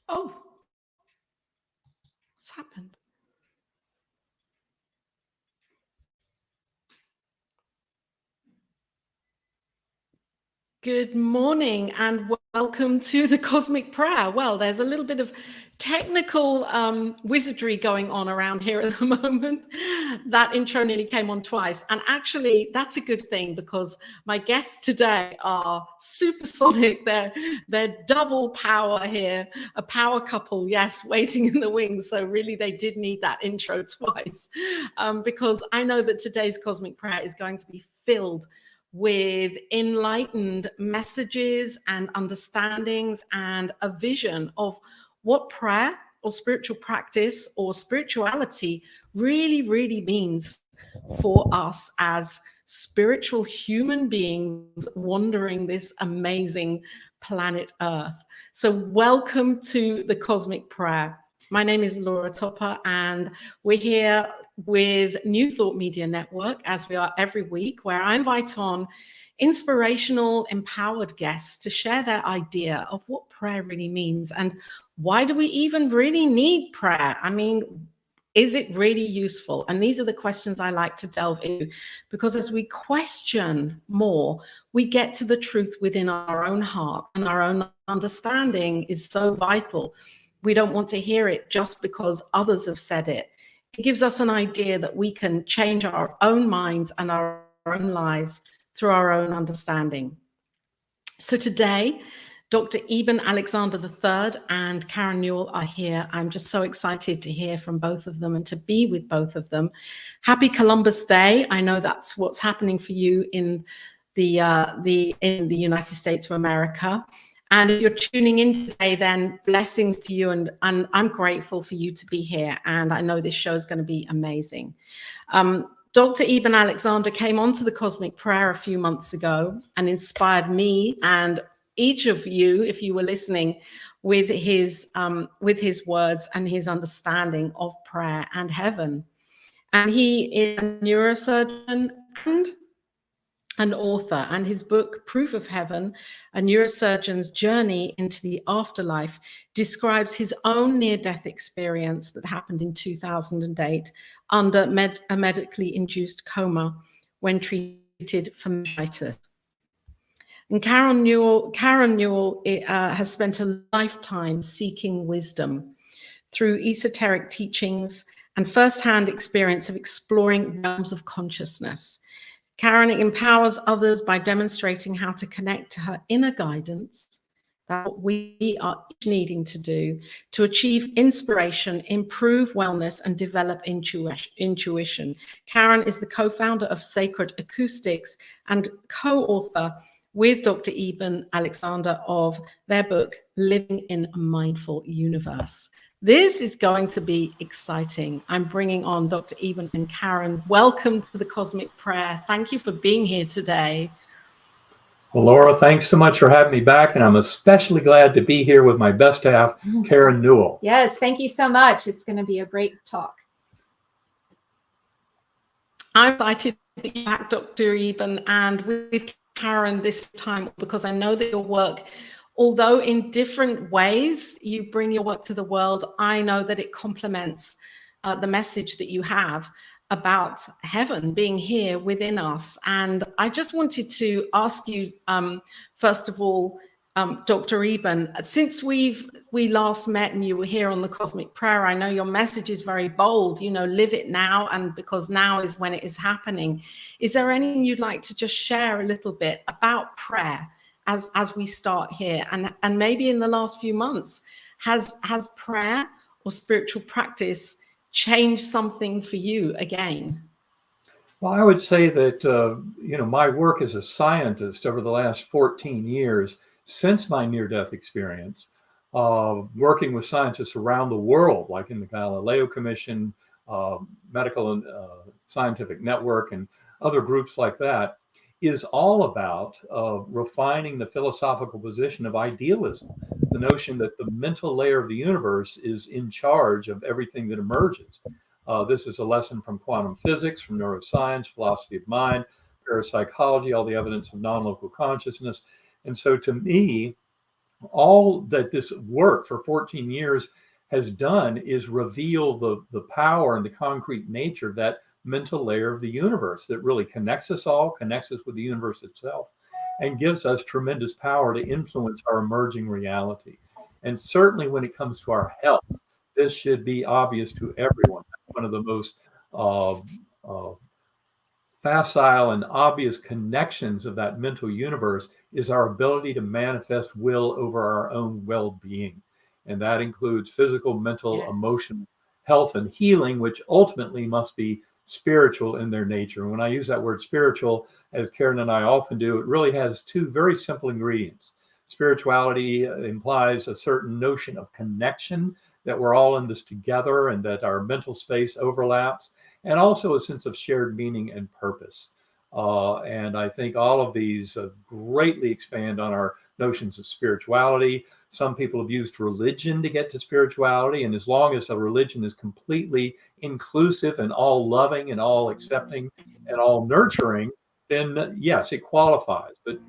Oh, what's happened? Good morning and welcome to the Cosmic Prayer. Well, there's a little bit of technical wizardry going on around here at the moment. That intro nearly came on twice. And actually, that's a good thing because my guests today are supersonic. They're double power here, a power couple, yes, waiting in the wings. So really, they did need that intro twice because I know that today's Cosmic Prayer is going to be filled with enlightened messages and understandings and a vision of what prayer or spiritual practice or spirituality really means for us as spiritual human beings wandering this amazing planet Earth. So welcome to the Cosmic Prayer. My name is Laura Topper and we're here with New Thought Media Network, as we are every week, where I invite on inspirational, empowered guests to share their idea of what prayer really means and why do we even really need prayer? I mean, is it really useful? And these are the questions I like to delve into, because as we question more, we get to the truth within our own heart, and our own understanding is so vital. We don't want to hear it just because others have said it. It gives us an idea that we can change our own minds and our own lives through our own understanding. So today, Dr. Eben Alexander III and Karen Newell are here. I'm just so excited to hear from both of them and to be with both of them. Happy Columbus Day. I know that's what's happening for you in the United States of America. And if you're tuning in today, then blessings to you. And I'm grateful for you to be here. And I know this show is going to be amazing. Dr. Eben Alexander came onto the Cosmic Prayer a few months ago and inspired me and each of you, if you were listening, with his words and his understanding of prayer and heaven. And he is a neurosurgeon and an author, and his book, Proof of Heaven, A Neurosurgeon's Journey into the Afterlife, describes his own near-death experience that happened in 2008 under a medically induced coma when treated for meningitis. And Karen Newell has spent a lifetime seeking wisdom through esoteric teachings and firsthand experience of exploring realms of consciousness. Karen empowers others by demonstrating how to connect to her inner guidance. That's what we are needing to do to achieve inspiration, improve wellness, and develop intuition. Karen is the co-founder of Sacred Acoustics and co-author with Dr. Eben Alexander of their book, Living in a Mindful Universe. This is going to be exciting. I'm bringing on Dr. Eben and Karen. Welcome to the Cosmic Prayer. Thank you for being here today. Well, Laura, thanks so much for having me back. And I'm especially glad to be here with my best half, Karen Newell. Yes, thank you so much. It's going to be a great talk. I'm excited that you're back, Dr. Eben, and with Karen this time, because I know that your work, although in different ways you bring your work to the world, I know that it complements the message that you have about heaven being here within us. And I just wanted to ask you, first of all, Dr. Eben, since we last met and you were here on the Cosmic Prayer, I know your message is very bold, you know, live it now, and because now is when it is happening. Is there anything you'd like to just share a little bit about prayer as we start here? And maybe in the last few months, has prayer or spiritual practice changed something for you again? Well, I would say that, my work as a scientist over the last 14 years, since my near-death experience, working with scientists around the world, like in the Galileo Commission, Medical and Scientific Network, and other groups like that, is all about refining the philosophical position of idealism, the notion that the mental layer of the universe is in charge of everything that emerges. This is a lesson from quantum physics, from neuroscience, philosophy of mind, parapsychology, all the evidence of non-local consciousness. And so to me, all that this work for 14 years has done is reveal the power and the concrete nature of that mental layer of the universe that really connects us all, connects us with the universe itself, and gives us tremendous power to influence our emerging reality. And certainly when it comes to our health, this should be obvious to everyone. One of the most facile and obvious connections of that mental universe is our ability to manifest will over our own well-being. And that includes physical, mental, Yes. emotional health and healing, which ultimately must be spiritual in their nature. And when I use that word spiritual, as Karen and I often do, it really has two very simple ingredients. Spirituality implies a certain notion of connection, that we're all in this together and that our mental space overlaps, and also a sense of shared meaning and purpose. And I think all of these greatly expand on our notions of spirituality. Some people have used religion to get to spirituality, and as long as a religion is completely inclusive and all loving and all accepting and all nurturing, then yes, it qualifies. But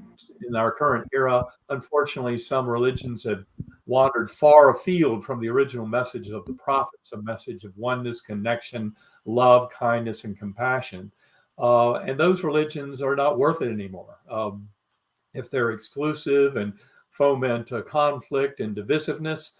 in our current era, unfortunately, some religions have wandered far afield from the original message of the prophets, a message of oneness, connection, love, kindness, and compassion. And those religions are not worth it anymore. If they're exclusive and foment conflict and divisiveness,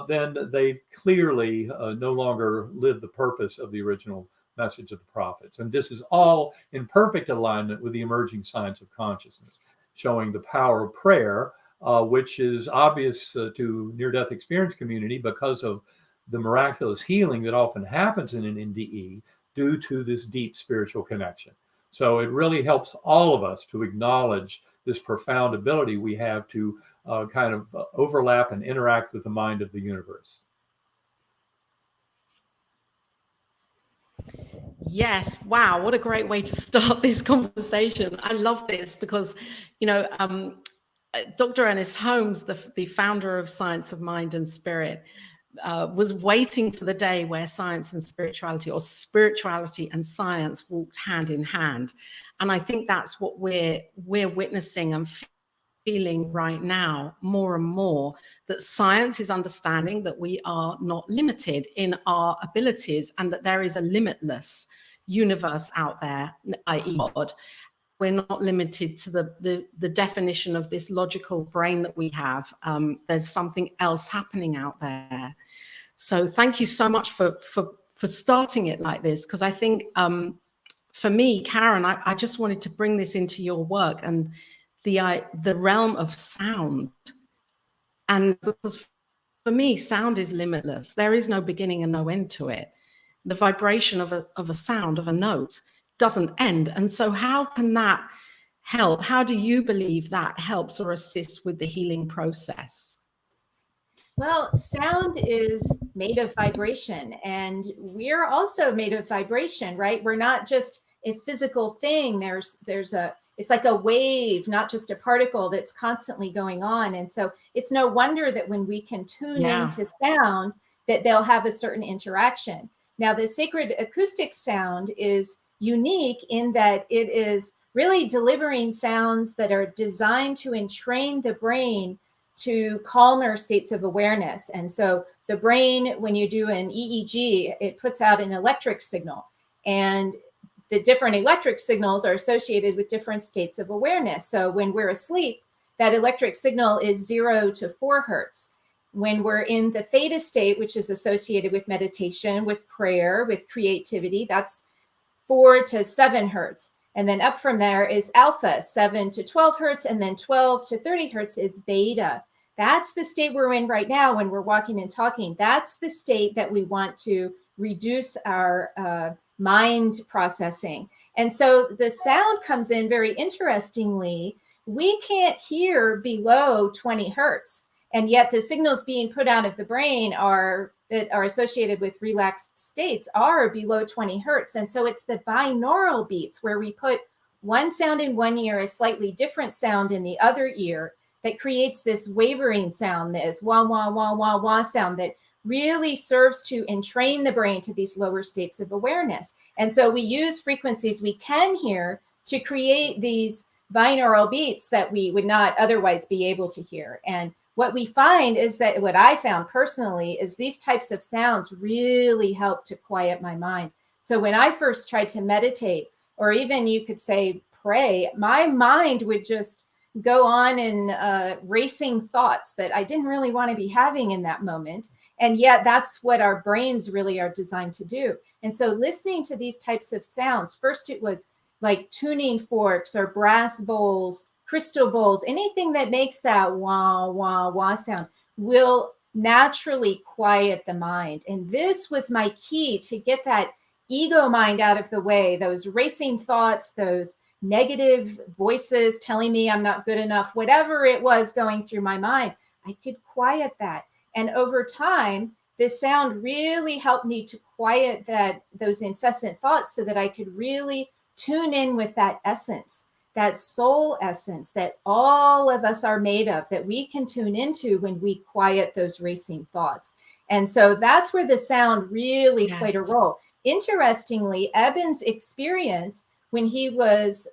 then they clearly no longer live the purpose of the original message of the prophets. And this is all in perfect alignment with the emerging science of consciousness, showing the power of prayer, which is obvious to near-death experience community because of the miraculous healing that often happens in an NDE due to this deep spiritual connection. So it really helps all of us to acknowledge this profound ability we have to kind of overlap and interact with the mind of the universe. Yes. Wow. What a great way to start this conversation. I love this because, Dr. Ernest Holmes, the founder of Science of Mind and Spirit, was waiting for the day where science and spirituality, or spirituality and science, walked hand in hand. And I think that's what we're witnessing and feeling right now more and more, that science is understanding that we are not limited in our abilities and that there is a limitless universe out there, i.e. God. We're not limited to the definition of this logical brain that we have. There's something else happening out there. So thank you so much for starting it like this, because I think for me, Karen, I just wanted to bring this into your work and the realm of sound. And because for me, sound is limitless. There is no beginning and no end to it. The vibration of a sound, of a note, doesn't end. And so how can that help? How do you believe that helps or assists with the healing process? Well, sound is made of vibration, and we're also made of vibration, right? We're not just a physical thing. It's like a wave, not just a particle that's constantly going on. And so it's no wonder that when we can tune into sound, that they'll have a certain interaction. Now, the sacred acoustic sound is unique in that it is really delivering sounds that are designed to entrain the brain to calmer states of awareness. And so the brain, when you do an EEG, it puts out an electric signal, and the different electric signals are associated with different states of awareness. So when we're asleep, that electric signal is 0 to 4 hertz. When we're in the theta state, which is associated with meditation, with prayer, with creativity, that's 4 to 7 hertz. And then up from there is alpha, 7 to 12 hertz, and then 12 to 30 hertz is beta. That's the state we're in right now when we're walking and talking. That's the state that we want to reduce our mind processing. And so the sound comes in very interestingly. We can't hear below 20 hertz. And yet the signals being put out of the brain that are associated with relaxed states are below 20 hertz. And so it's the binaural beats where we put one sound in one ear, a slightly different sound in the other ear, that creates this wavering sound, this wah, wah, wah, wah, wah sound that really serves to entrain the brain to these lower states of awareness. And so we use frequencies we can hear to create these binaural beats that we would not otherwise be able to hear. And what we find is that what I found personally is these types of sounds really help to quiet my mind. So when I first tried to meditate, or even you could say pray, my mind would just go on in racing thoughts that I didn't really want to be having in that moment. And yet that's what our brains really are designed to do. And so listening to these types of sounds, first it was like tuning forks or brass bowls, crystal bowls, anything that makes that wah, wah, wah sound will naturally quiet the mind. And this was my key to get that ego mind out of the way, those racing thoughts, those negative voices telling me I'm not good enough, whatever it was going through my mind, I could quiet that. And over time, this sound really helped me to quiet those incessant thoughts so that I could really tune in with that essence, that soul essence that all of us are made of, that we can tune into when we quiet those racing thoughts. And so that's where the sound really played a role. Interestingly, Eben's experience when he was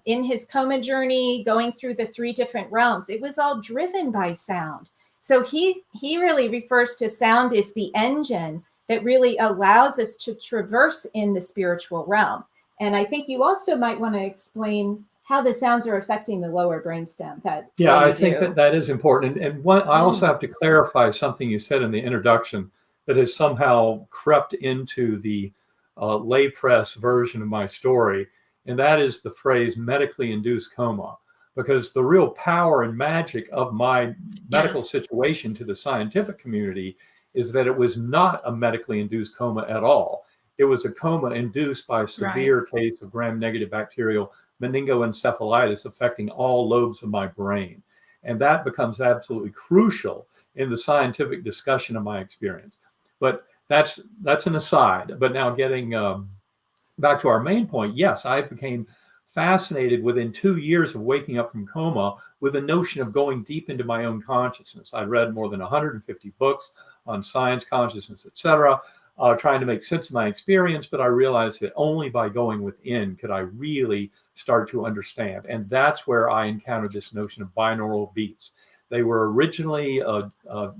in his coma journey, going through the 3 different realms, it was all driven by sound. So he really refers to sound as the engine that really allows us to traverse in the spiritual realm. And I think you also might want to explain how the sounds are affecting the lower brainstem. I think that is important. And I also have to clarify something you said in the introduction that has somehow crept into the lay press version of my story. And that is the phrase medically induced coma. Because the real power and magic of my medical situation to the scientific community is that it was not a medically induced coma at all. It was a coma induced by a severe case of gram-negative bacterial meningoencephalitis affecting all lobes of my brain. And that becomes absolutely crucial in the scientific discussion of my experience. But that's an aside. But now getting back to our main point, yes, I became fascinated within 2 years of waking up from coma with the notion of going deep into my own consciousness. I read more than 150 books on science, consciousness, etc., trying to make sense of my experience, but I realized that only by going within could I really start to understand. And that's where I encountered this notion of binaural beats. They were originally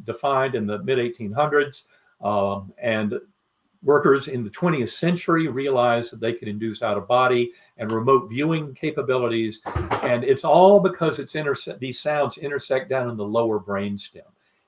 defined in the mid-1800s, and workers in the 20th century realized that they could induce out-of-body and remote viewing capabilities. And it's all because these sounds intersect down in the lower brainstem.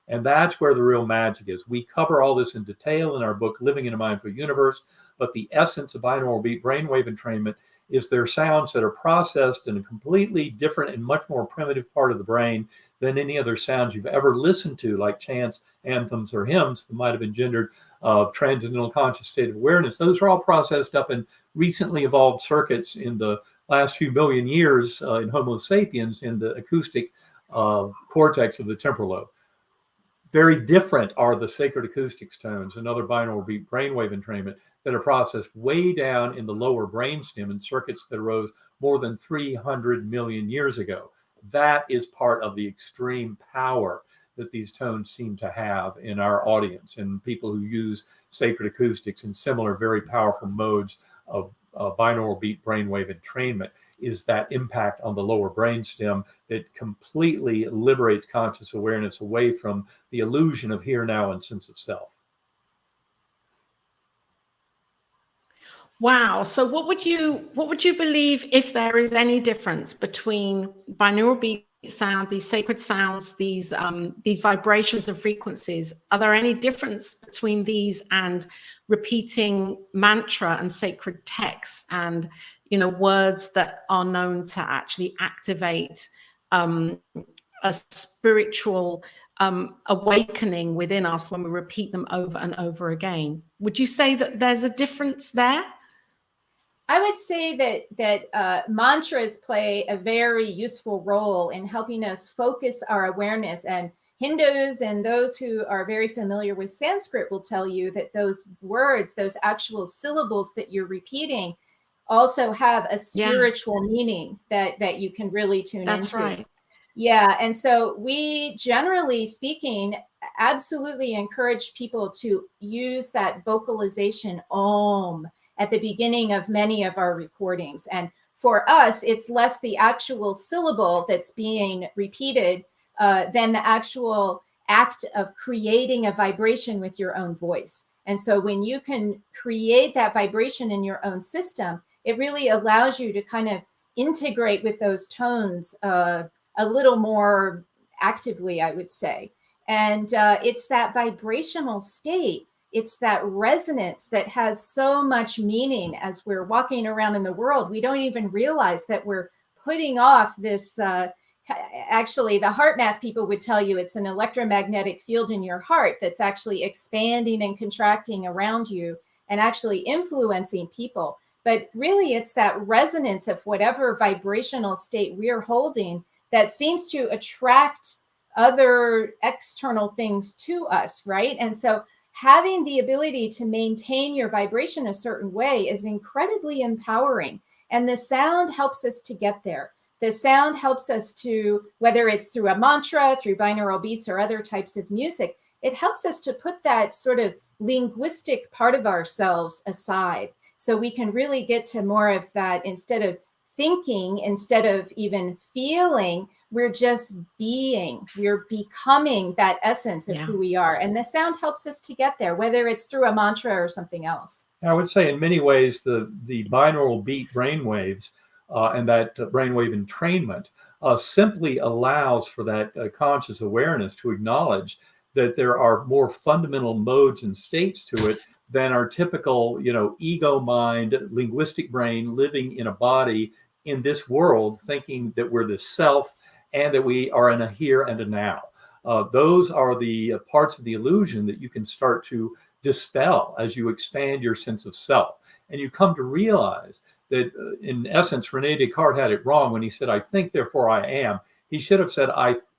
And that's where the real magic is. We cover all this in detail in our book, Living in a Mindful Universe, but the essence of binaural beat brainwave entrainment is their sounds that are processed in a completely different and much more primitive part of the brain than any other sounds you've ever listened to, like chants, anthems, or hymns that might have engendered of transcendental conscious state of awareness. Those are all processed up in recently evolved circuits in the last few million years in Homo sapiens in the acoustic cortex of the temporal lobe. Very different are the sacred acoustics tones and other binaural beat brainwave entrainment that are processed way down in the lower brainstem in circuits that arose more than 300 million years ago. That is part of the extreme power that these tones seem to have in our audience and people who use sacred acoustics in similar very powerful modes of binaural beat brainwave entrainment, is that impact on the lower brainstem that completely liberates conscious awareness away from the illusion of here, now, and sense of self. Wow. So what would you believe, if there is any difference between binaural beat sound, these sacred sounds, these vibrations and frequencies? Are there any difference between these and repeating mantra and sacred texts and words that are known to actually activate a spiritual awakening within us when we repeat them over and over again? Would you say that there's a difference there? I would say that mantras play a very useful role in helping us focus our awareness. And Hindus and those who are very familiar with Sanskrit will tell you that those words, those actual syllables that you're repeating, also have a spiritual meaning that you can really tune into. That's right. Yeah. And so we, generally speaking, absolutely encourage people to use that vocalization Om at the beginning of many of our recordings. And for us, it's less the actual syllable that's being repeated, than the actual act of creating a vibration with your own voice. And so when you can create that vibration in your own system, it really allows you to kind of integrate with those tones a little more actively, I would say. And it's that vibrational state, it's that resonance that has so much meaning as we're walking around in the world. We don't even realize that we're putting off this. Actually, the heart math people would tell you it's an electromagnetic field in your heart that's actually expanding and contracting around you and actually influencing people. But really, it's that resonance of whatever vibrational state we're holding that seems to attract other external things to us, right? And so having the ability to maintain your vibration a certain way is incredibly empowering. And the sound helps us to get there. The sound helps us to, whether it's through a mantra, through binaural beats or other types of music, it helps us to put that sort of linguistic part of ourselves aside. So we can really get to more of that instead of thinking, instead of even feeling, we're just being, we're becoming that essence of who we are. And the sound helps us to get there, whether it's through a mantra or something else. I would say in many ways, the binaural beat brainwaves and that brainwave entrainment simply allows for that conscious awareness to acknowledge that there are more fundamental modes and states to it than our typical, ego mind, linguistic brain living in a body in this world, thinking that we're the self and that we are in a here and a now. Those are the parts of the illusion that you can start to dispel as you expand your sense of self. And you come to realize that in essence, Rene Descartes had it wrong when he said, I think, therefore I am. He should have said,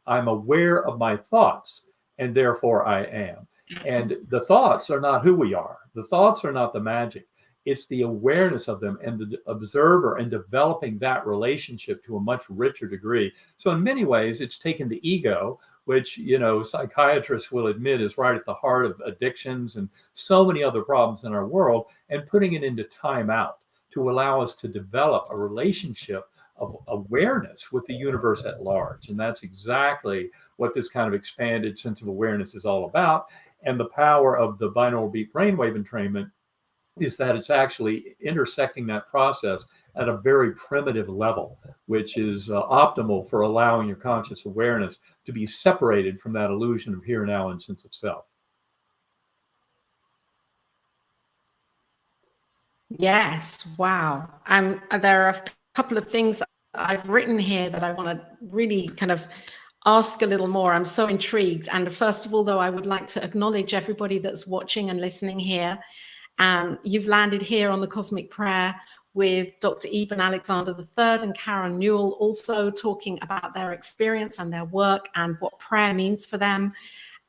I'm aware of my thoughts and therefore I am. And the thoughts are not who we are. The thoughts are not the magic. It's the awareness of them and the observer and developing that relationship to a much richer degree. So in many ways, it's taken the ego, which, psychiatrists will admit is right at the heart of addictions and so many other problems in our world, and putting it into timeout to allow us to develop a relationship of awareness with the universe at large. And that's exactly what this kind of expanded sense of awareness is all about. And the power of the binaural beat brainwave entrainment is that it's actually intersecting that process at a very primitive level, which is optimal for allowing your conscious awareness to be separated from that illusion of here, now, and sense of self. Yes, wow. There are a couple of things that I've written here that I want to really kind of ask a little more. I'm so intrigued. And first of all, though, I would like to acknowledge everybody that's watching and listening here. And you've landed here on the Cosmic Prayer with Dr. Eben Alexander III and Karen Newell, also talking about their experience and their work and what prayer means for them.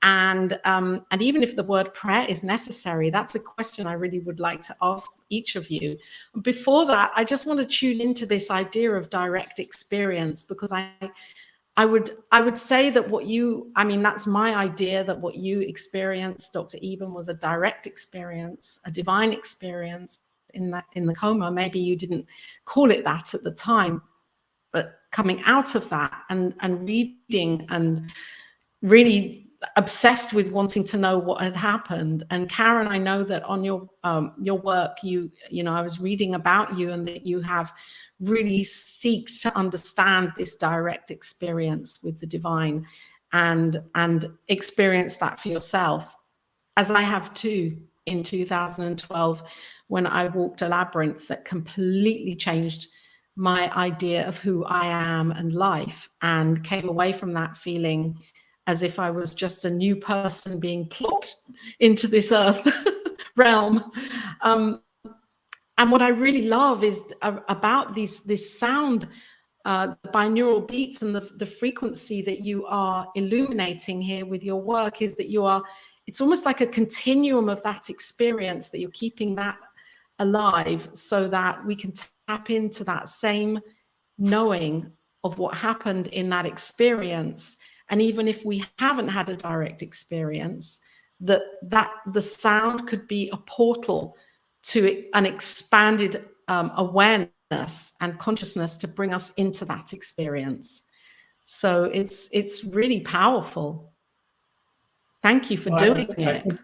And even if the word prayer is necessary, that's a question I really would like to ask each of you. Before that, I just want to tune into this idea of direct experience, because I would say that that's my idea, that what you experienced, Dr. Eben, was a direct experience, a divine experience in the coma. Maybe you didn't call it that at the time, but coming out of that and reading and really obsessed with wanting to know what had happened. And Karen, I know that on your work, I was reading about you, and that you have really seek to understand this direct experience with the divine and experience that for yourself, as I have too in 2012, when I walked a labyrinth that completely changed my idea of who I am and life, and came away from that feeling as if I was just a new person being plopped into this earth realm. And what I really love is about this sound, the binaural beats and the frequency that you are illuminating here with your work, is that it's almost like a continuum of that experience, that you're keeping that alive so that we can tap into that same knowing of what happened in that experience. And even if we haven't had a direct experience, that the sound could be a portal to an expanded awareness and consciousness to bring us into that experience. So it's really powerful. Thank you for doing it.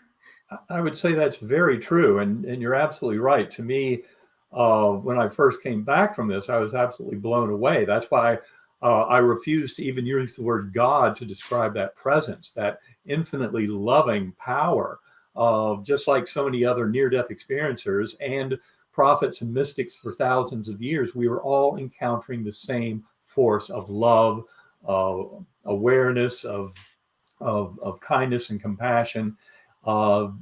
I would say that's very true, and you're absolutely right. To me, when I first came back from this, I was absolutely blown away. That's why I refuse to even use the word God to describe that presence, that infinitely loving power of, just like so many other near-death experiencers and prophets and mystics for thousands of years, we were all encountering the same force of love, awareness, of kindness and compassion,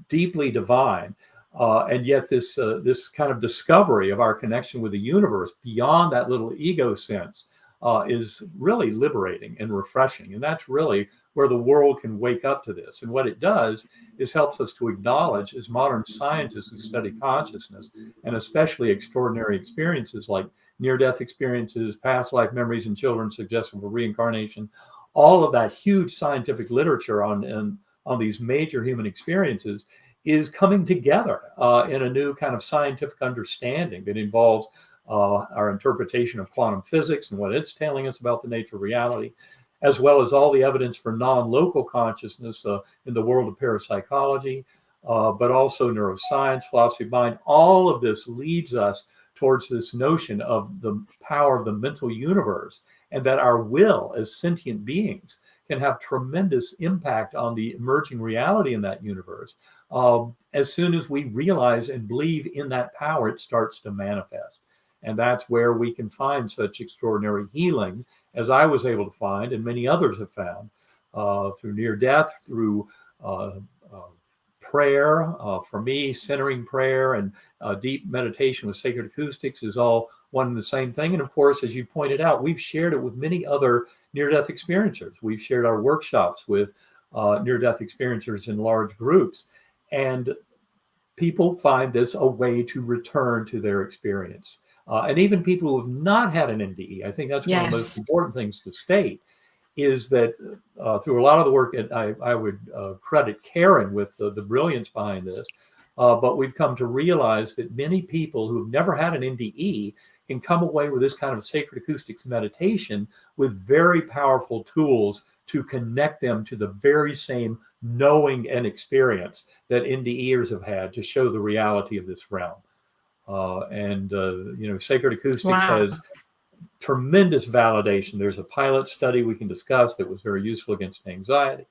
deeply divine. And yet this kind of discovery of our connection with the universe beyond that little ego sense is really liberating and refreshing. And that's really where the world can wake up to this. And what it does is helps us to acknowledge, as modern scientists who study consciousness, and especially extraordinary experiences like near-death experiences, past life memories in children suggestive of reincarnation, all of that huge scientific literature on these major human experiences is coming together in a new kind of scientific understanding that involves our interpretation of quantum physics and what it's telling us about the nature of reality, as well as all the evidence for non-local consciousness in the world of parapsychology, but also neuroscience, philosophy of mind. All of this leads us towards this notion of the power of the mental universe, and that our will as sentient beings can have tremendous impact on the emerging reality in that universe. As soon as we realize and believe in that power, it starts to manifest. And that's where we can find such extraordinary healing, as I was able to find, and many others have found, through near death, through prayer. For me, centering prayer and deep meditation with sacred acoustics is all one and the same thing. And of course, as you pointed out, we've shared it with many other near-death experiencers. We've shared our workshops with near-death experiencers in large groups. And people find this a way to return to their experience. And even people who have not had an NDE, I think that's one of the most important things to state, is that through a lot of the work, that I would credit Karen with the brilliance behind this, but we've come to realize that many people who've never had an NDE can come away with this kind of sacred acoustics meditation with very powerful tools to connect them to the very same knowing and experience that NDEers have had to show the reality of this realm. Sacred acoustics has tremendous validation. There's a pilot study we can discuss that was very useful against anxiety,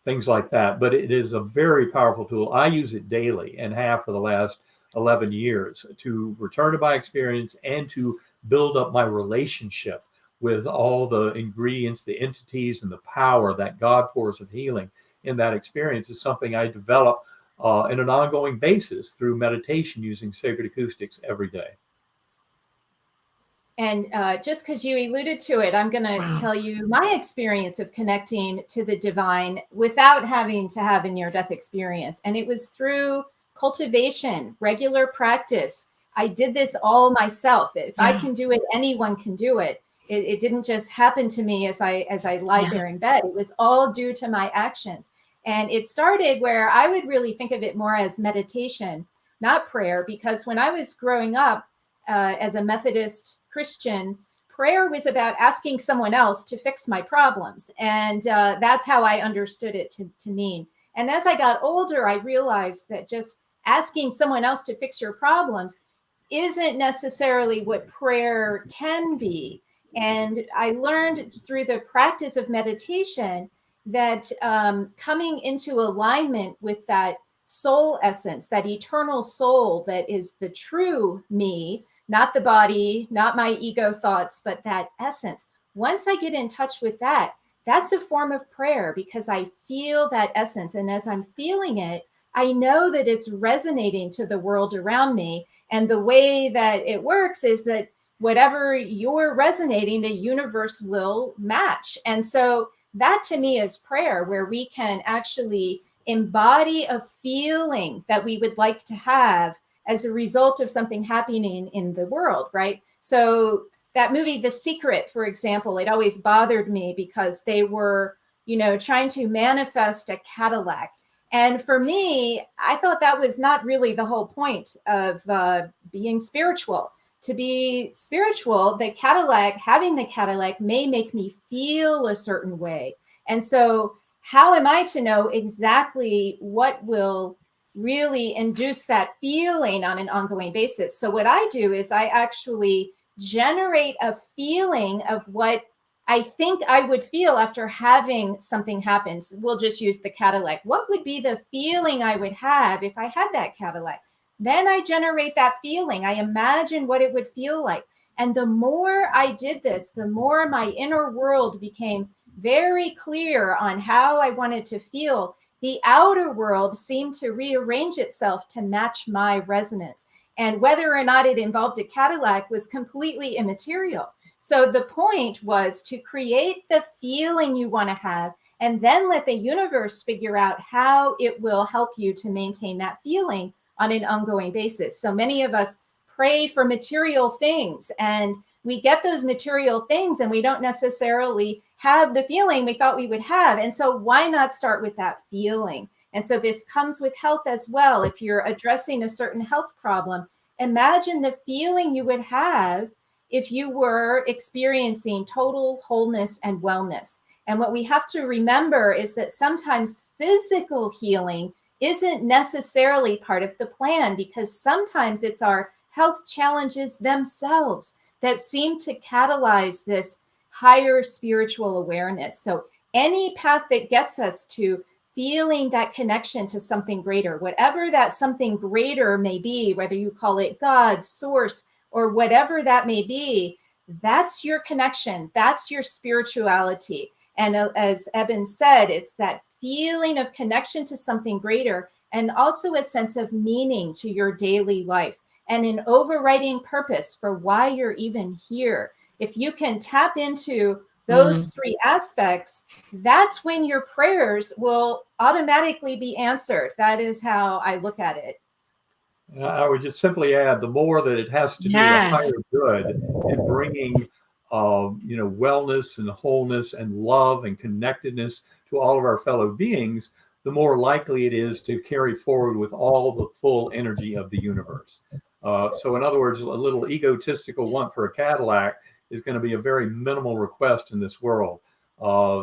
things like that. But it is a very powerful tool. I use it daily and have for the last 11 years to return to my experience and to build up my relationship with all the ingredients, the entities, and the power, that God force of healing in that experience is something I develop in an ongoing basis through meditation using sacred acoustics every day. And just because you alluded to it, I'm going to tell you my experience of connecting to the divine without having to have a near-death experience. And it was through cultivation, regular practice. I did this all myself. If I can do it, anyone can do it. It didn't just happen to me as I lie there in bed. It was all due to my actions. And it started where I would really think of it more as meditation, not prayer, because when I was growing up as a Methodist Christian, prayer was about asking someone else to fix my problems. And that's how I understood it to mean. And as I got older, I realized that just asking someone else to fix your problems isn't necessarily what prayer can be. And I learned through the practice of meditation that coming into alignment with that soul essence, that eternal soul that is the true me, not the body, not my ego thoughts, but that essence. Once I get in touch with that, that's a form of prayer because I feel that essence. And as I'm feeling it, I know that it's resonating to the world around me. And the way that it works is that whatever you're resonating, the universe will match. And so that to me is prayer, where we can actually embody a feeling that we would like to have as a result of something happening in the world, right? So that movie, The Secret, for example, it always bothered me because they were, trying to manifest a Cadillac. And for me, I thought that was not really the whole point of being spiritual. to be spiritual, the Cadillac, having the Cadillac may make me feel a certain way. And so how am I to know exactly what will really induce that feeling on an ongoing basis? So what I do is I actually generate a feeling of what I think I would feel after having something happen. We'll just use the Cadillac. What would be the feeling I would have if I had that Cadillac? Then I generate that feeling. I imagine what it would feel like. And the more I did this, the more my inner world became very clear on how I wanted to feel. The outer world seemed to rearrange itself to match my resonance. And whether or not it involved a Cadillac was completely immaterial. So the point was to create the feeling you want to have, and then let the universe figure out how it will help you to maintain that feeling on an ongoing basis. So many of us pray for material things, and we get those material things and we don't necessarily have the feeling we thought we would have. And so why not start with that feeling? And so this comes with health as well. If you're addressing a certain health problem, imagine the feeling you would have if you were experiencing total wholeness and wellness. And what we have to remember is that sometimes physical healing isn't necessarily part of the plan, because sometimes it's our health challenges themselves that seem to catalyze this higher spiritual awareness. So any path that gets us to feeling that connection to something greater, whatever that something greater may be, whether you call it God, source, or whatever that may be, that's your connection. That's your spirituality. And as Eben said, it's that feeling of connection to something greater, and also a sense of meaning to your daily life, and an overriding purpose for why you're even here. If you can tap into those three aspects, that's when your prayers will automatically be answered. That is how I look at it. And I would just simply add, the more that it has to do with the higher good and bringing, wellness and wholeness and love and connectedness to all of our fellow beings, the more likely it is to carry forward with all the full energy of the universe. So in other words, a little egotistical want for a Cadillac is going to be a very minimal request in this world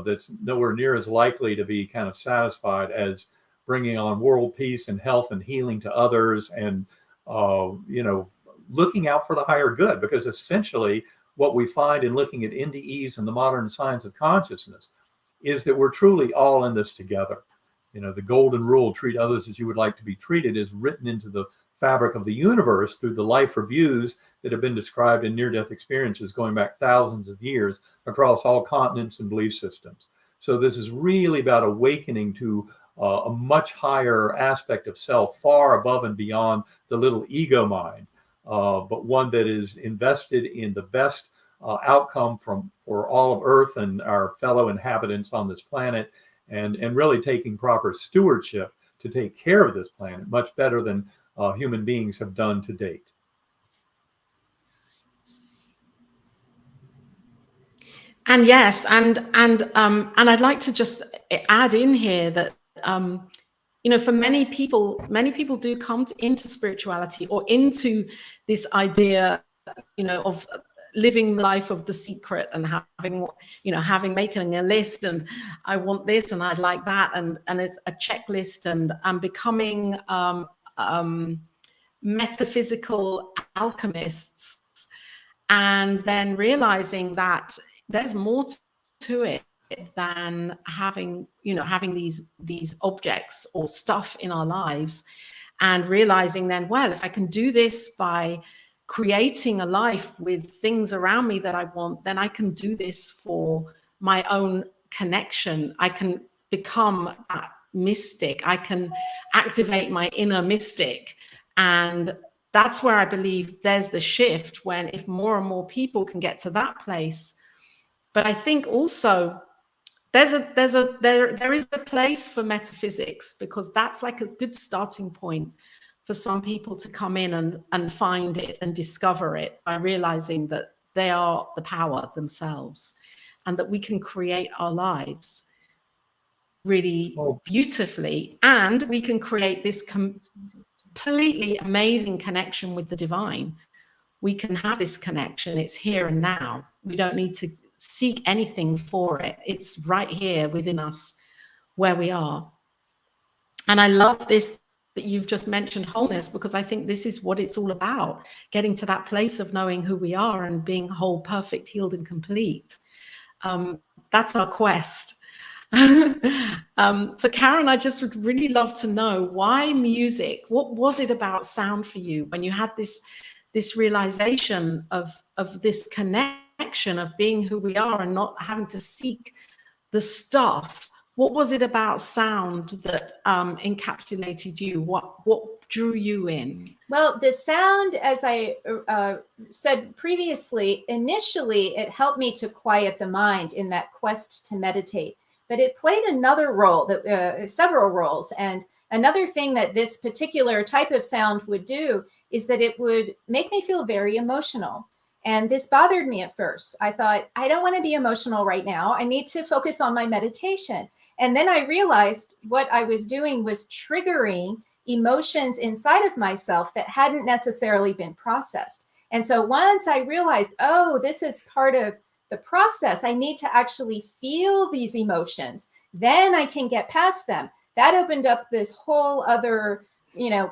that's nowhere near as likely to be kind of satisfied as bringing on world peace and health and healing to others, and looking out for the higher good. Because essentially what we find in looking at NDEs and the modern science of consciousness is that we're truly all in this together. The golden rule, treat others as you would like to be treated, is written into the fabric of the universe through the life reviews that have been described in near-death experiences going back thousands of years across all continents and belief systems. So this is really about awakening to a much higher aspect of self, far above and beyond the little ego mind, but one that is invested in the best outcome for all of Earth and our fellow inhabitants on this planet, and really taking proper stewardship to take care of this planet much better than human beings have done to date. And yes, and I'd like to just add in here that for many people do come into spirituality or into this idea, of living the life of the secret and making a list, and I want this and I'd like that, and it's a checklist, and becoming metaphysical alchemists, and then realizing that there's more to it than having these objects or stuff in our lives, and realizing then, well, if I can do this by creating a life with things around me that I want, then I can do this for my own connection. I can become that mystic. I can activate my inner mystic. And that's where I believe there's the shift, when if more and more people can get to that place. But I think also there is a place for metaphysics, because that's like a good starting point for some people to come in and find it and discover it by realizing that they are the power themselves, and that we can create our lives really beautifully, and we can create this completely amazing connection with the divine, we can have this connection. It's here and now. We don't need to seek anything for it. It's right here within us where we are. And I love this that you've just mentioned, wholeness, because I think this is what it's all about, getting to that place of knowing who we are and being whole, perfect, healed, and complete. That's our quest. So Karen, I just would really love to know, why music? What was it about sound for you when you had this realization of this connection of being who we are and not having to seek the stuff? What was it about sound that encapsulated you? What drew you in? Well, the sound, as I said previously, initially it helped me to quiet the mind in that quest to meditate. But it played another role, several roles. And another thing that this particular type of sound would do is that it would make me feel very emotional. And this bothered me at first. I thought, I don't want to be emotional right now. I need to focus on my meditation. And then I realized what I was doing was triggering emotions inside of myself that hadn't necessarily been processed. And so once I realized, oh, this is part of the process, I need to actually feel these emotions, then I can get past them. That opened up this whole other,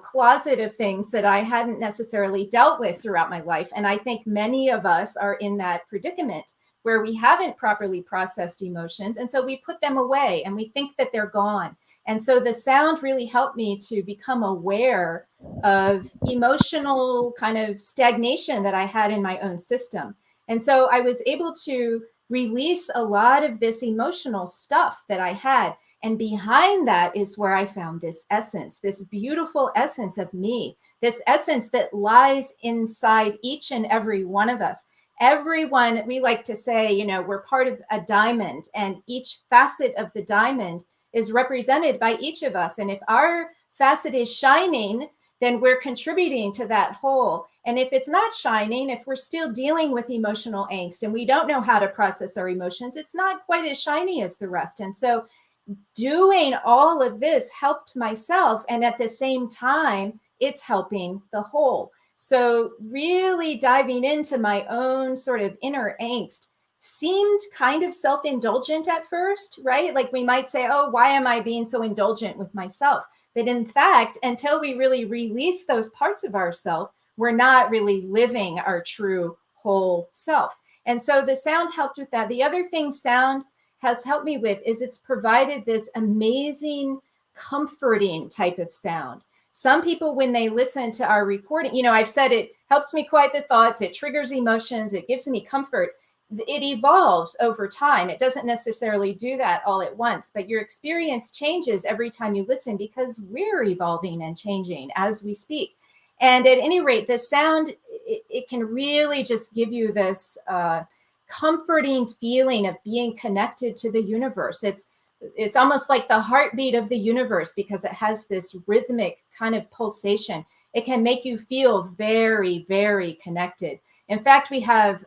closet of things that I hadn't necessarily dealt with throughout my life. And I think many of us are in that predicament where we haven't properly processed emotions. And so we put them away and we think that they're gone. And so the sound really helped me to become aware of emotional kind of stagnation that I had in my own system. And so I was able to release a lot of this emotional stuff that I had. And behind that is where I found this essence, this beautiful essence of me, this essence that lies inside each and every one of us. Everyone, we like to say, we're part of a diamond, and each facet of the diamond is represented by each of us. And if our facet is shining, then we're contributing to that whole. And if it's not shining, if we're still dealing with emotional angst and we don't know how to process our emotions, it's not quite as shiny as the rest. And so doing all of this helped myself. And at the same time, it's helping the whole. So really diving into my own sort of inner angst seemed kind of self-indulgent at first, right? Like we might say, oh, why am I being so indulgent with myself? But in fact, until we really release those parts of ourselves, we're not really living our true whole self. And so the sound helped with that. The other thing sound has helped me with is it's provided this amazing, comforting type of sound. Some people, when they listen to our recording, I've said it helps me quiet the thoughts, it triggers emotions, it gives me comfort. It evolves over time. It doesn't necessarily do that all at once, but your experience changes every time you listen because we're evolving and changing as we speak. And at any rate, the sound, it can really just give you this comforting feeling of being connected to the universe. It's almost like the heartbeat of the universe because it has this rhythmic kind of pulsation. It can make you feel very, very connected. In fact, we have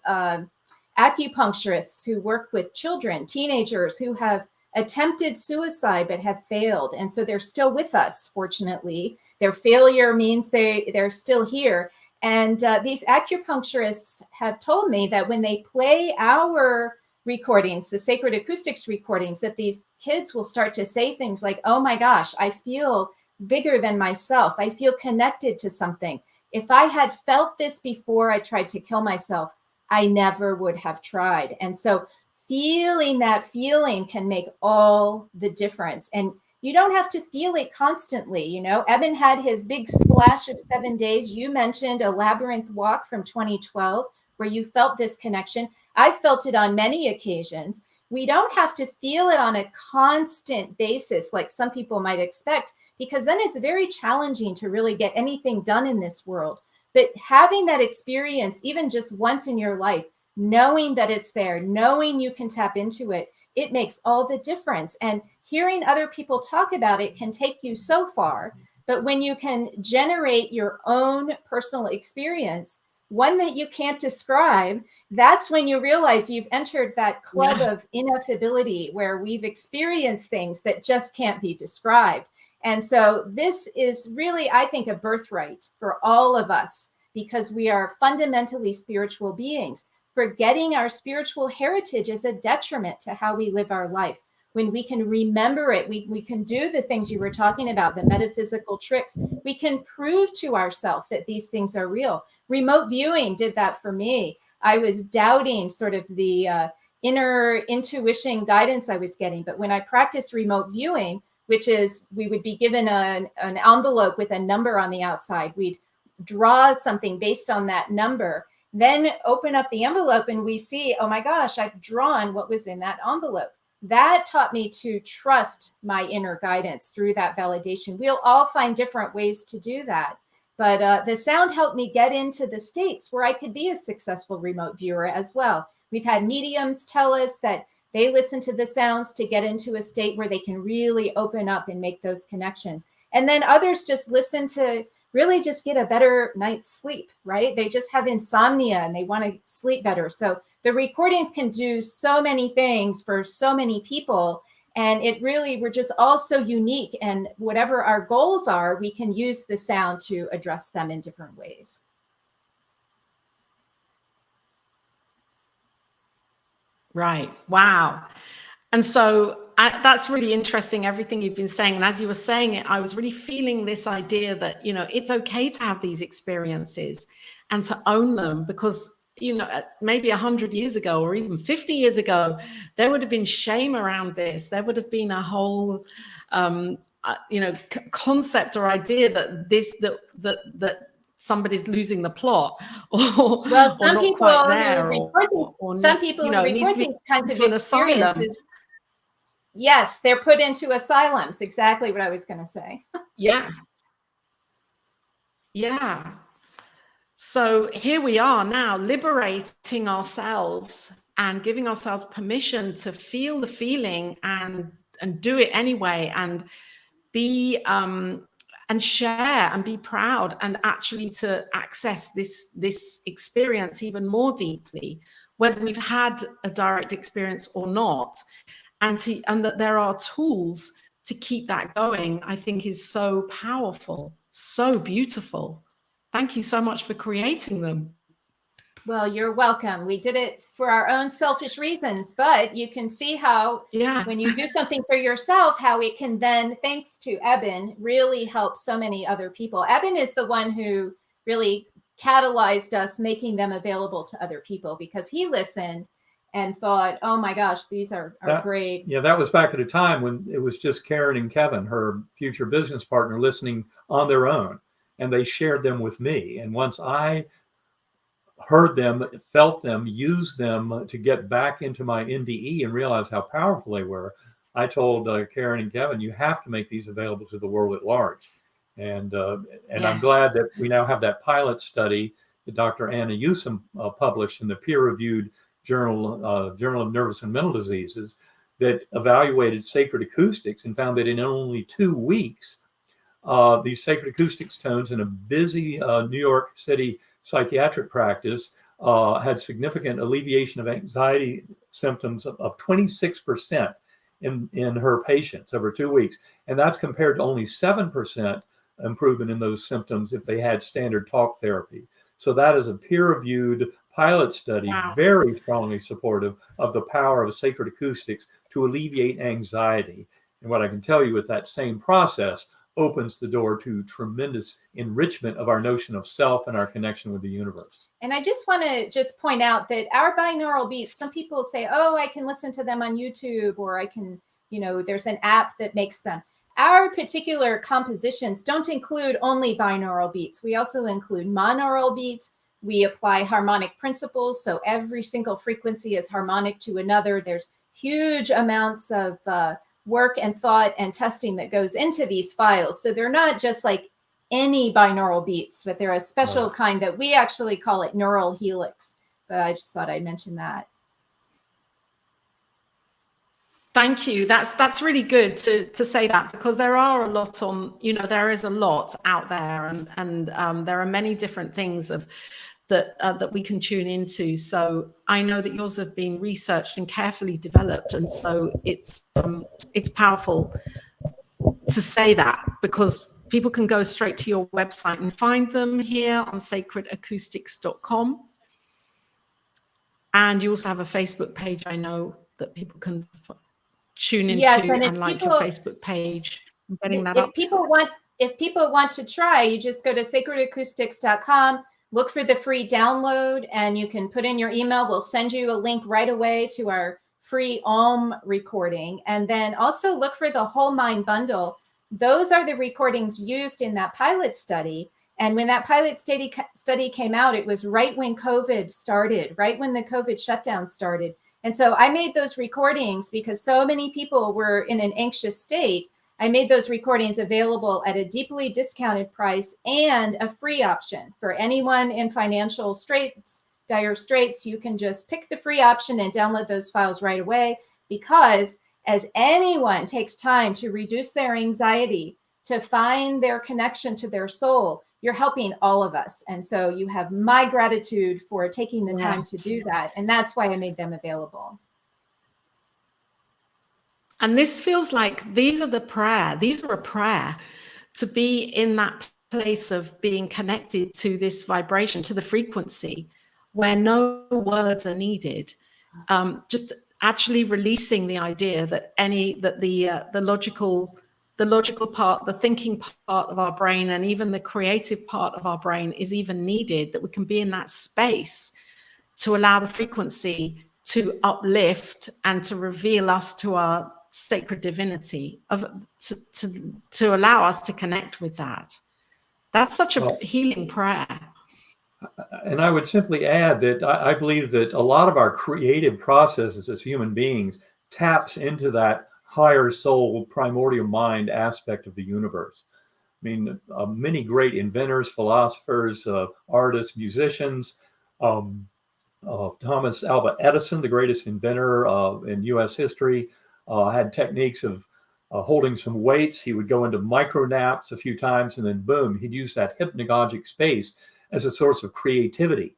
acupuncturists who work with children, teenagers who have attempted suicide but have failed. And so they're still with us, fortunately. Their failure means they're still here. And these acupuncturists have told me that when they play our recordings, the Sacred Acoustics recordings, that these kids will start to say things like, oh my gosh, I feel bigger than myself. I feel connected to something. If I had felt this before I tried to kill myself, I never would have tried. And so feeling that feeling can make all the difference. And you don't have to feel it constantly. Eben had his big splash of 7 days. You mentioned a labyrinth walk from 2012 where you felt this connection. I've felt it on many occasions. We don't have to feel it on a constant basis like some people might expect, because then it's very challenging to really get anything done in this world. But having that experience, even just once in your life, knowing that it's there, knowing you can tap into it, it makes all the difference. And hearing other people talk about it can take you so far. But when you can generate your own personal experience, one that you can't describe, that's when you realize you've entered that club of ineffability where we've experienced things that just can't be described. And so this is really, I think, a birthright for all of us because we are fundamentally spiritual beings. Forgetting our spiritual heritage is a detriment to how we live our life. When we can remember it, we can do the things you were talking about, the metaphysical tricks. We can prove to ourselves that these things are real. Remote viewing did that for me. I was doubting sort of the inner intuition guidance I was getting. But when I practiced remote viewing, which is we would be given an envelope with a number on the outside, we'd draw something based on that number, then open up the envelope and we see, oh my gosh, I've drawn what was in that envelope. That taught me to trust my inner guidance through that validation. We'll all find different ways to do that. But the sound helped me get into the states where I could be a successful remote viewer as well. We've had mediums tell us that they listen to the sounds to get into a state where they can really open up and make those connections. And then others just listen to really just get a better night's sleep, right? They just have insomnia and they want to sleep better. So the recordings can do so many things for so many people. And it really, we're just all so unique. And whatever our goals are, we can use the sound to address them in different ways. Right. Wow. And so that's really interesting, everything you've been saying. And as you were saying it, I was really feeling this idea that, you know, it's okay to have these experiences and to own them, because, you know, maybe 100 years ago or even 50 years ago, there would have been shame around this. There would have been a whole, you know, concept or idea that somebody's losing the plot, or well, or some not people quite there, who report these, some people you know, who report these kinds of experiences. Yes, they're put into asylums. Exactly what I was going to say. Yeah. Yeah. So here we are now, liberating ourselves and giving ourselves permission to feel the feeling and do it anyway, and be and share and be proud, and actually to access this experience even more deeply, whether we've had a direct experience or not. And that there are tools to keep that going, I think is so powerful, so beautiful. Thank you so much for creating them. Well, you're welcome. We did it for our own selfish reasons, but you can see how when you do something for yourself, how it can then, thanks to Eben, really help so many other people. Eben is the one who really catalyzed us making them available to other people, because he listened and thought, oh my gosh, these are great. Yeah, that was back at a time when it was just Karen and Kevin, her future business partner, listening on their own. And they shared them with me. And once I heard them, felt them, used them to get back into my NDE and realized how powerful they were, I told Karen and Kevin, you have to make these available to the world at large. And yes. I'm glad that we now have that pilot study that Dr. Anna Yusum published in the peer-reviewed Journal of Nervous and Mental Diseases, that evaluated sacred acoustics and found that in only 2 weeks, these sacred acoustics tones in a busy New York City psychiatric practice had significant alleviation of anxiety symptoms of 26% in her patients over 2 weeks. And that's compared to only 7% improvement in those symptoms if they had standard talk therapy. So that is a peer-reviewed pilot study, wow, very strongly supportive of the power of sacred acoustics to alleviate anxiety. And what I can tell you is that same process opens the door to tremendous enrichment of our notion of self and our connection with the universe. And I just want to point out that our binaural beats, some people say, oh, I can listen to them on YouTube, or I can, you know, there's an app that makes them. Our particular compositions don't include only binaural beats. We also include monaural beats. We apply harmonic principles, so every single frequency is harmonic to another. There's huge amounts of work and thought and testing that goes into these files. So they're not just like any binaural beats, but they're a special kind that we actually call it neural helix. But I just thought I'd mention that. Thank you. That's really good to say that, because there are a lot on, you know, there is a lot out there, and there are many different things that we can tune into. So I know that yours have been researched and carefully developed, and so it's powerful to say that, because people can go straight to your website and find them here on sacredacoustics.com. And you also have a Facebook page, I know, that people can tune into, yes, and like your Facebook page. I'm getting that up. If people want to try, you just go to sacredacoustics.com, look for the free download, and you can put in your email. We'll send you a link right away to our free Om recording. And then also look for the Whole Mind Bundle. Those are the recordings used in that pilot study. And when that pilot study came out, it was right when COVID started, right when the COVID shutdown started. And so I made those recordings because so many people were in an anxious state. I made those recordings available at a deeply discounted price and a free option for anyone in financial straits, dire straits. You can just pick the free option and download those files right away, because as anyone takes time to reduce their anxiety, to find their connection to their soul, you're helping all of us. And so you have my gratitude for taking the time to do that. And that's why I made them available. And this feels like these are a prayer to be in that place of being connected to this vibration, to the frequency where no words are needed. Just actually releasing the idea that the logical part, the thinking part of our brain, and even the creative part of our brain is even needed, that we can be in that space to allow the frequency to uplift and to reveal us to our sacred divinity, to allow us to connect with that. That's such a healing prayer. And I would simply add that I believe that a lot of our creative processes as human beings taps into that higher soul, primordial mind aspect of the universe. I mean, many great inventors, philosophers, artists, musicians, Thomas Alva Edison, the greatest inventor in U.S. history, had techniques of holding some weights. He would go into micro naps a few times, and then boom, he'd use that hypnagogic space as a source of creativity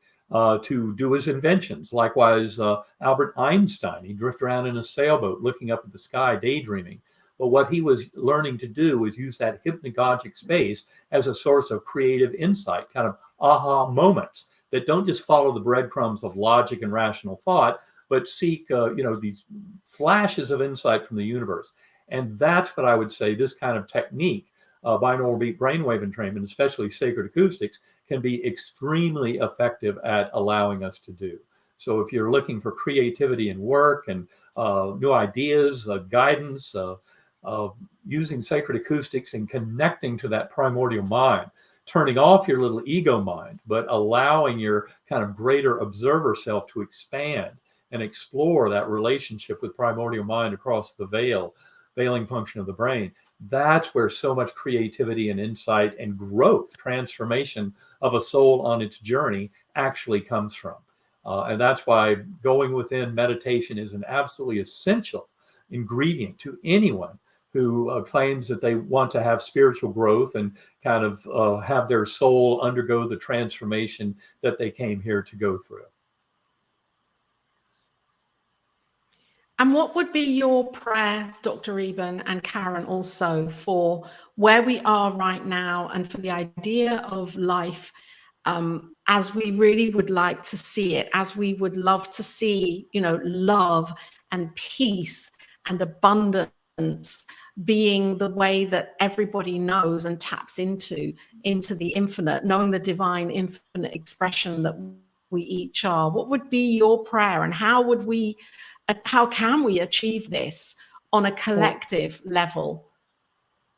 to do his inventions. Likewise, Albert Einstein, he'd drift around in a sailboat looking up at the sky, daydreaming. But what he was learning to do was use that hypnagogic space as a source of creative insight, kind of aha moments that don't just follow the breadcrumbs of logic and rational thought, but seek these flashes of insight from the universe. And that's what I would say this kind of technique, binaural beat brainwave entrainment, especially sacred acoustics, can be extremely effective at allowing us to do. So if you're looking for creativity in work and new ideas, guidance, using sacred acoustics and connecting to that primordial mind, turning off your little ego mind, but allowing your kind of greater observer self to expand and explore that relationship with primordial mind across the veiling function of the brain. That's where so much creativity and insight and growth, transformation of a soul on its journey actually comes from. And that's why going within meditation is an absolutely essential ingredient to anyone who claims that they want to have spiritual growth and kind of have their soul undergo the transformation that they came here to go through. And what would be your prayer, Dr. Eben and Karen, also for where we are right now and for the idea of life as we really would like to see it, as we would love to see, love and peace and abundance being the way that everybody knows and taps into the infinite, knowing the divine infinite expression that we each are? What would be your prayer, and how can we achieve this on a collective level?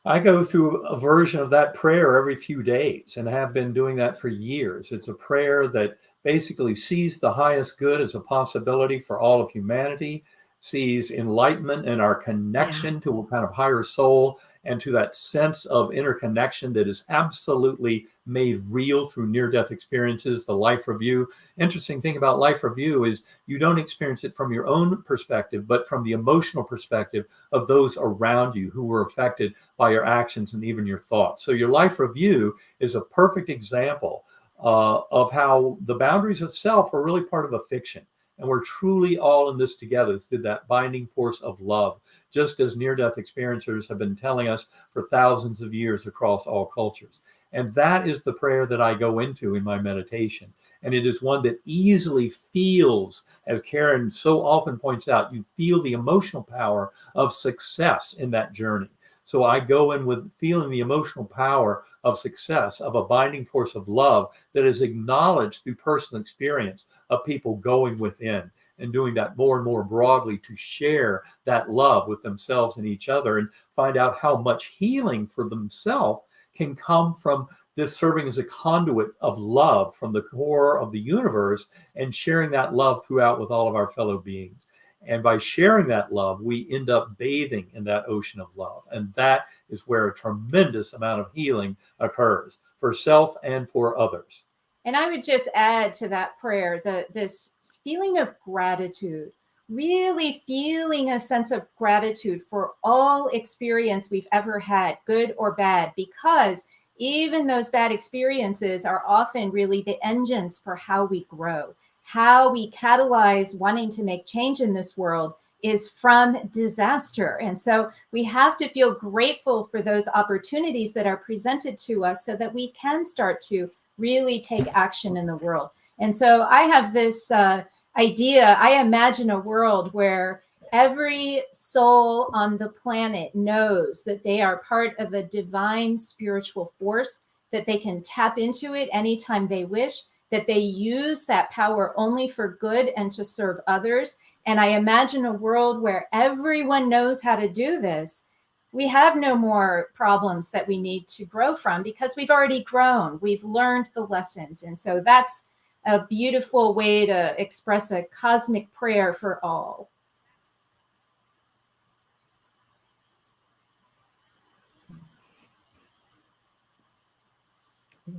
I go through a version of that prayer every few days and have been doing that for years. It's a prayer that basically sees the highest good as a possibility for all of humanity, sees enlightenment and our connection to a kind of higher soul and to that sense of interconnection that is absolutely made real through near-death experiences, the life review. Interesting thing about life review is you don't experience it from your own perspective, but from the emotional perspective of those around you who were affected by your actions and even your thoughts. So your life review is a perfect example of how the boundaries of self are really part of a fiction. And we're truly all in this together through that binding force of love, just as near-death experiencers have been telling us for thousands of years across all cultures. And that is the prayer that I go into in my meditation. And it is one that easily feels, as Karen so often points out, you feel the emotional power of success in that journey. So I go in with feeling the emotional power of success, of a binding force of love that is acknowledged through personal experience of people going within and doing that more and more broadly to share that love with themselves and each other, and find out how much healing for themselves can come from this serving as a conduit of love from the core of the universe and sharing that love throughout with all of our fellow beings. And by sharing that love, we end up bathing in that ocean of love. And that is where a tremendous amount of healing occurs for self and for others. And I would just add to that prayer this feeling of gratitude, really feeling a sense of gratitude for all experience we've ever had, good or bad, because even those bad experiences are often really the engines for how we grow. How we catalyze wanting to make change in this world is from disaster. And so we have to feel grateful for those opportunities that are presented to us so that we can start to really take action in the world. And so I have this idea. I imagine a world where every soul on the planet knows that they are part of a divine spiritual force, that they can tap into it anytime they wish, that they use that power only for good and to serve others. And I imagine a world where everyone knows how to do this. We have no more problems that we need to grow from because we've already grown. We've learned the lessons. And so that's a beautiful way to express a cosmic prayer for all.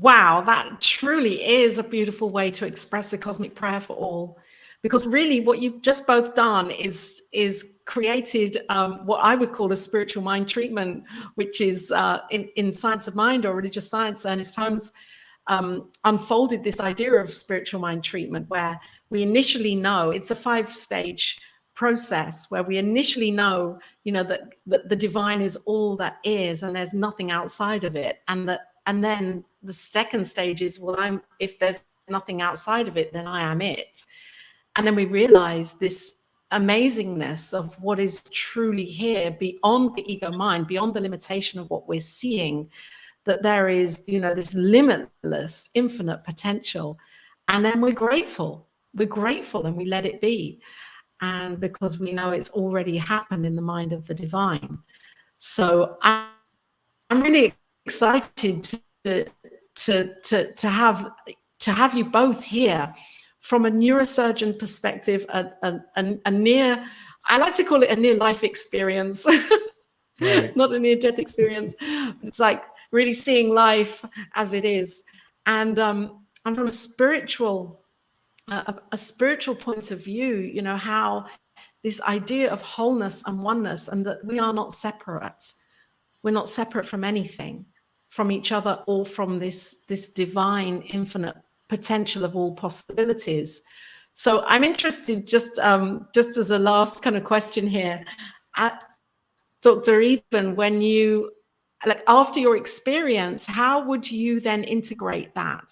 Wow, that truly is a beautiful way to express a cosmic prayer for all. Because really what you've just both done is created what I would call a spiritual mind treatment, which is in Science of Mind or religious science, Ernest Holmes unfolded this idea of spiritual mind treatment, where we initially know it's a 5-stage process where we initially know, that the divine is all that is and there's nothing outside of it. And then the second stage is, well, if there's nothing outside of it, then I am it. And then we realize this amazingness of what is truly here beyond the ego mind, beyond the limitation of what we're seeing, that there is, this limitless, infinite potential. And then we're grateful and we let it be. And because we know it's already happened in the mind of the divine. So I'm really excited to have you both here from a neurosurgeon perspective, a near, I like to call it a near life experience, right. Not a near death experience. It's like really seeing life as it is. And from a spiritual point of view, how this idea of wholeness and oneness, and that we are not separate. We're not separate from anything, from each other, or from this divine infinite potential of all possibilities. So I'm interested, just as a last kind of question here, Dr. Eben, when you, after your experience, how would you then integrate that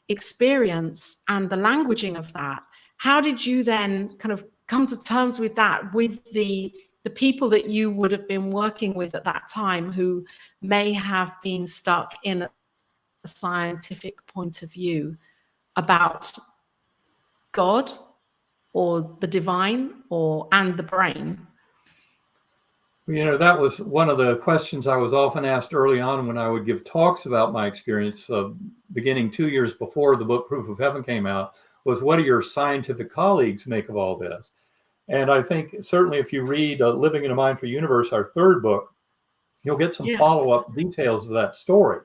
experience and the languaging of that? How did you then kind of come to terms with that, with the people that you would have been working with at that time, who may have been stuck in a scientific point of view about God or the divine and the brain? That was one of the questions I was often asked early on when I would give talks about my experience, beginning 2 years before the book Proof of Heaven came out, was, what do your scientific colleagues make of all this? And I think certainly if you read Living in a Mindful Universe, our third book, you'll get some follow-up details of that story.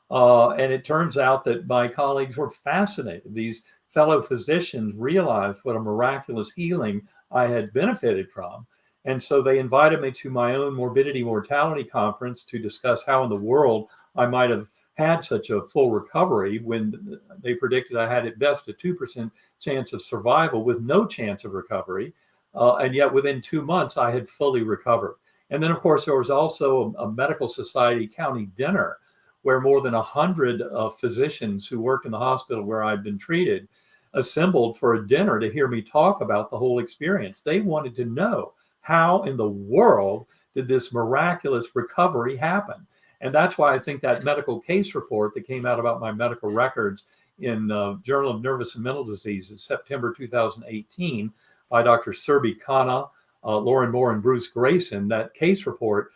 And it turns out that my colleagues were fascinated. These fellow physicians realized what a miraculous healing I had benefited from. And so they invited me to my own morbidity mortality conference to discuss how in the world I might have had such a full recovery when they predicted I had at best a 2% chance of survival with no chance of recovery. And yet within 2 months, I had fully recovered. And then, of course, there was also a medical society county dinner where more than 100 physicians who worked in the hospital where I'd been treated assembled for a dinner to hear me talk about the whole experience. They wanted to know, how in the world did this miraculous recovery happen? And that's why I think that medical case report that came out about my medical records in Journal of Nervous and Mental Diseases, September 2018, by Dr. Serbi Khanna, Lauren Moore, and Bruce Grayson, that case report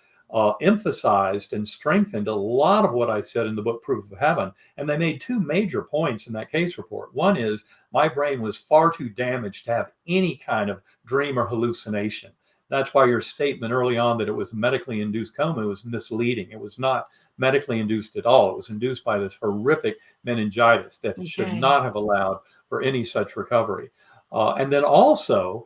emphasized and strengthened a lot of what I said in the book Proof of Heaven. And they made two major points in that case report. One is my brain was far too damaged to have any kind of dream or hallucination. That's why your statement early on that it was medically induced coma was misleading. It was not medically induced at all. It was induced by this horrific meningitis that should not have allowed for any such recovery. And then also,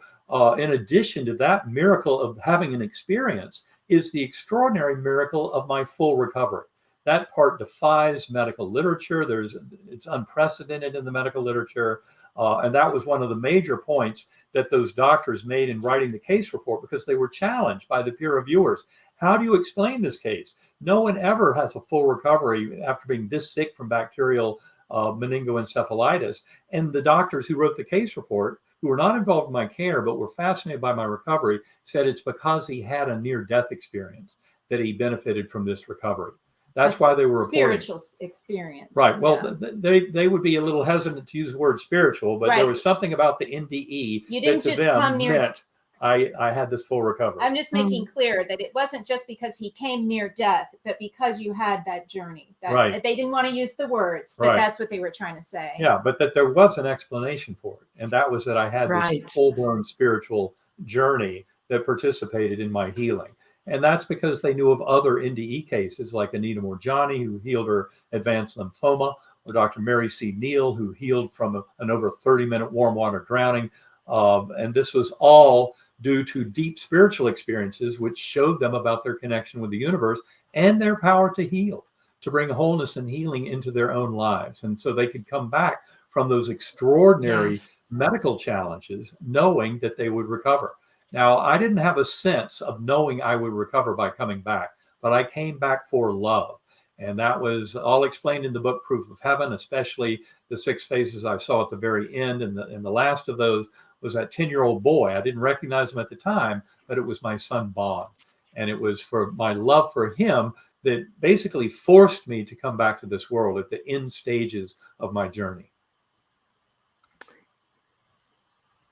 in addition to that miracle of having an experience, is the extraordinary miracle of my full recovery. That part defies medical literature. It's unprecedented in the medical literature. And that was one of the major points that those doctors made in writing the case report, because they were challenged by the peer reviewers. How do you explain this case? No one ever has a full recovery after being this sick from bacterial meningoencephalitis. And the doctors who wrote the case report, who were not involved in my care but were fascinated by my recovery, said it's because he had a near-death experience that he benefited from this recovery. That's why they were reporting. Spiritual experience. Right. Well, they would be a little hesitant to use the word spiritual, but there was something about the NDE you didn't that to just them come near meant I had this full recovery. I'm just making clear that it wasn't just because he came near death, but because you had that journey. That, they didn't want to use the words, but that's what they were trying to say. Yeah, but that there was an explanation for it. And that was that I had this full-blown spiritual journey that participated in my healing. And that's because they knew of other NDE cases like Anita Morjani, who healed her advanced lymphoma, or Dr. Mary C. Neal, who healed from an over 30-minute warm water drowning. And this was all due to deep spiritual experiences, which showed them about their connection with the universe and their power to heal, to bring wholeness and healing into their own lives. And so they could come back from those extraordinary medical challenges knowing that they would recover. Now, I didn't have a sense of knowing I would recover by coming back, but I came back for love. And that was all explained in the book Proof of Heaven, especially the 6 phases I saw at the very end. And the last of those was that 10-year-old boy. I didn't recognize him at the time, but it was my son, Bond. And it was for my love for him that basically forced me to come back to this world at the end stages of my journey.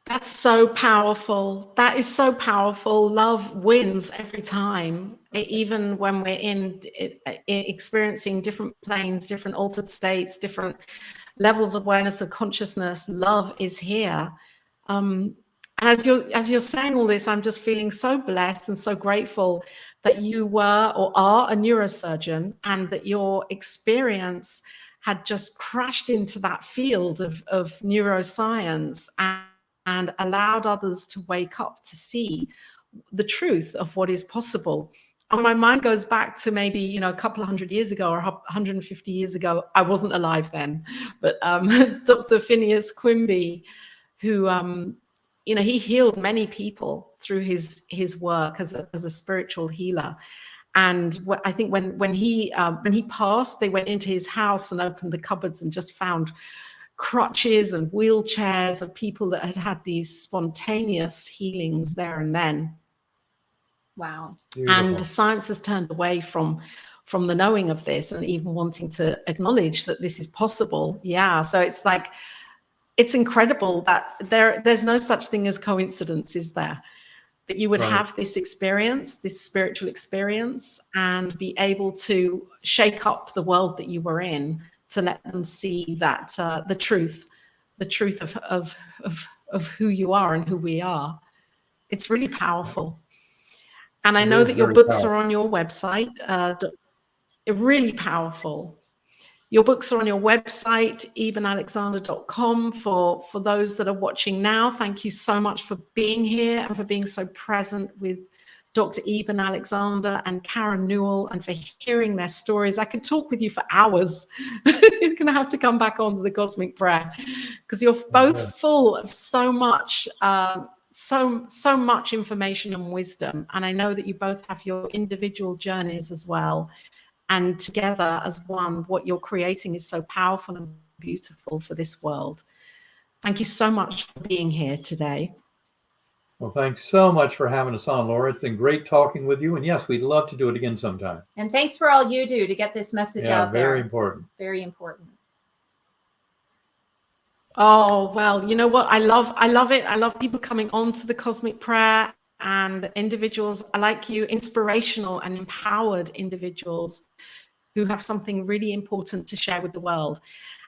That's so powerful. That is so powerful. Love wins every time, even when we're in experiencing different planes, different altered states, different levels of awareness of consciousness. Love is here. And as you're saying all this, I'm just feeling so blessed and so grateful that you were or are a neurosurgeon, and that your experience had just crashed into that field of neuroscience and allowed others to wake up to see the truth of what is possible. And my mind goes back to maybe, a couple of 100 years ago or 150 years ago. I wasn't alive then, but Dr. Phineas Quimby, who, he healed many people through his work as a spiritual healer. And I think when he passed, they went into his house and opened the cupboards and just found crutches and wheelchairs of people that had had these spontaneous healings there and then. Wow. Beautiful. And science has turned away from the knowing of this and even wanting to acknowledge that this is possible. Yeah. So it's like, it's incredible that there's no such thing as coincidence, is there? That you would have this experience, this spiritual experience, and be able to shake up the world that you were in, to let them see that the truth of who you are and who we are. It's really powerful. And I know that your books are on your website. Really powerful. Your books are on your website, ebenalexander.com. For those that are watching now, thank you so much for being here and for being so present with Dr. Eben Alexander and Karen Newell, and for hearing their stories. I could talk with you for hours. You're going to have to come back on to the Cosmic Prayer, because you're both full of so much so much information and wisdom. And I know that you both have your individual journeys as well. And together as one, what you're creating is so powerful and beautiful for this world. Thank you so much for being here today. Well, thanks so much for having us on, Laura. It's been great talking with you. And yes, we'd love to do it again sometime. And thanks for all you do to get this message out there. Very important. Very important. Oh, well, you know what? I love it. I love people coming on to the Cosmic Prayer, and individuals like you, inspirational and empowered individuals who have something really important to share with the world.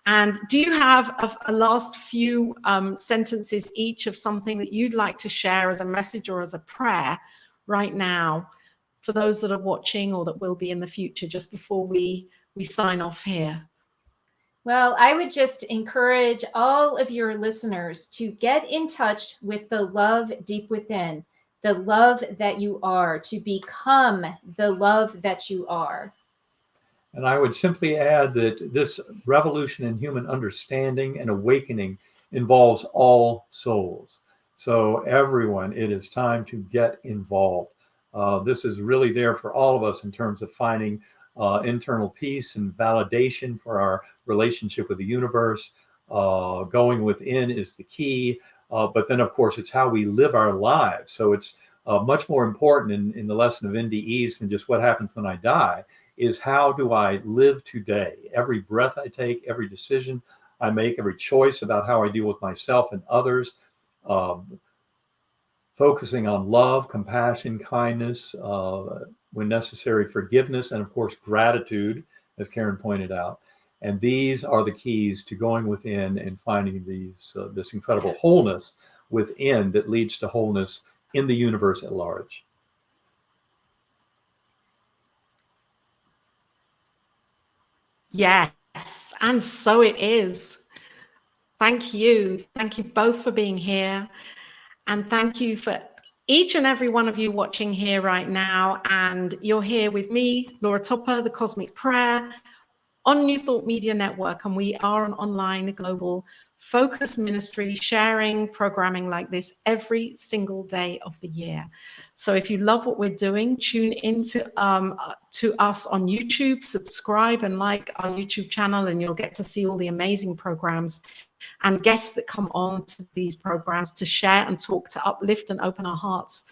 And do you have a last few sentences each of something that you'd like to share as a message or as a prayer right now for those that are watching or that will be in the future, just before we sign off here? Well, I would just encourage all of your listeners to get in touch with the love deep within, the love that you are, to become the love that you are. And I would simply add that this revolution in human understanding and awakening involves all souls. So everyone, it is time to get involved. This is really there for all of us in terms of finding internal peace and validation for our relationship with the universe. Going within is the key. But then, of course, it's how we live our lives. So it's much more important in the lesson of NDEs than just what happens when I die, is how do I live today? Every breath I take, every decision I make, every choice about how I deal with myself and others, focusing on love, compassion, kindness, when necessary, forgiveness, and of course, gratitude, as Karen pointed out. And these are the keys to going within and finding this incredible wholeness within that leads to wholeness in the universe at large. Yes, and so it is. Thank you. Thank you both for being here. And thank you for each and every one of you watching here right now. And you're here with me, Laura Topper, the Cosmic Prayer, on New Thought Media Network. And we are an online global focus ministry sharing programming like this every single day of the year. So if you love what we're doing, tune into to us on YouTube, subscribe and like our YouTube channel, and you'll get to see all the amazing programs and guests that come on to these programs to share and talk, to uplift and open our hearts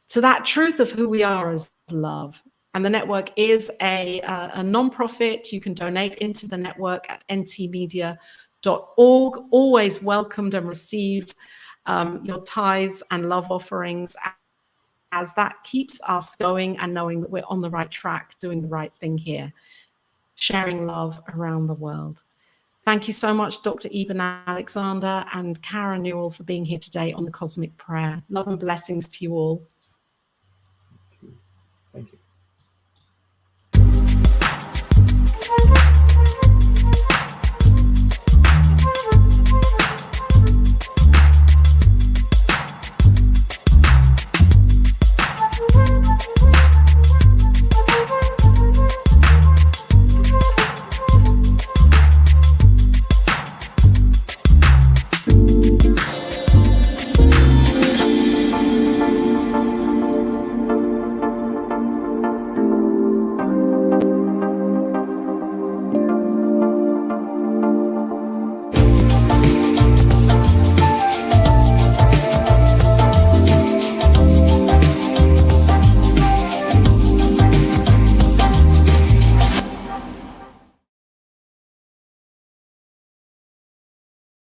to that truth of who we are as love. And the network is a non-profit. You can donate into the network at ntmedia.org. Always welcomed and received your tithes and love offerings, as that keeps us going and knowing that we're on the right track, doing the right thing here, sharing love around the world. Thank you so much, Dr. Eben Alexander and Karen Newell, for being here today on the Cosmic Prayer. Love and blessings to you all.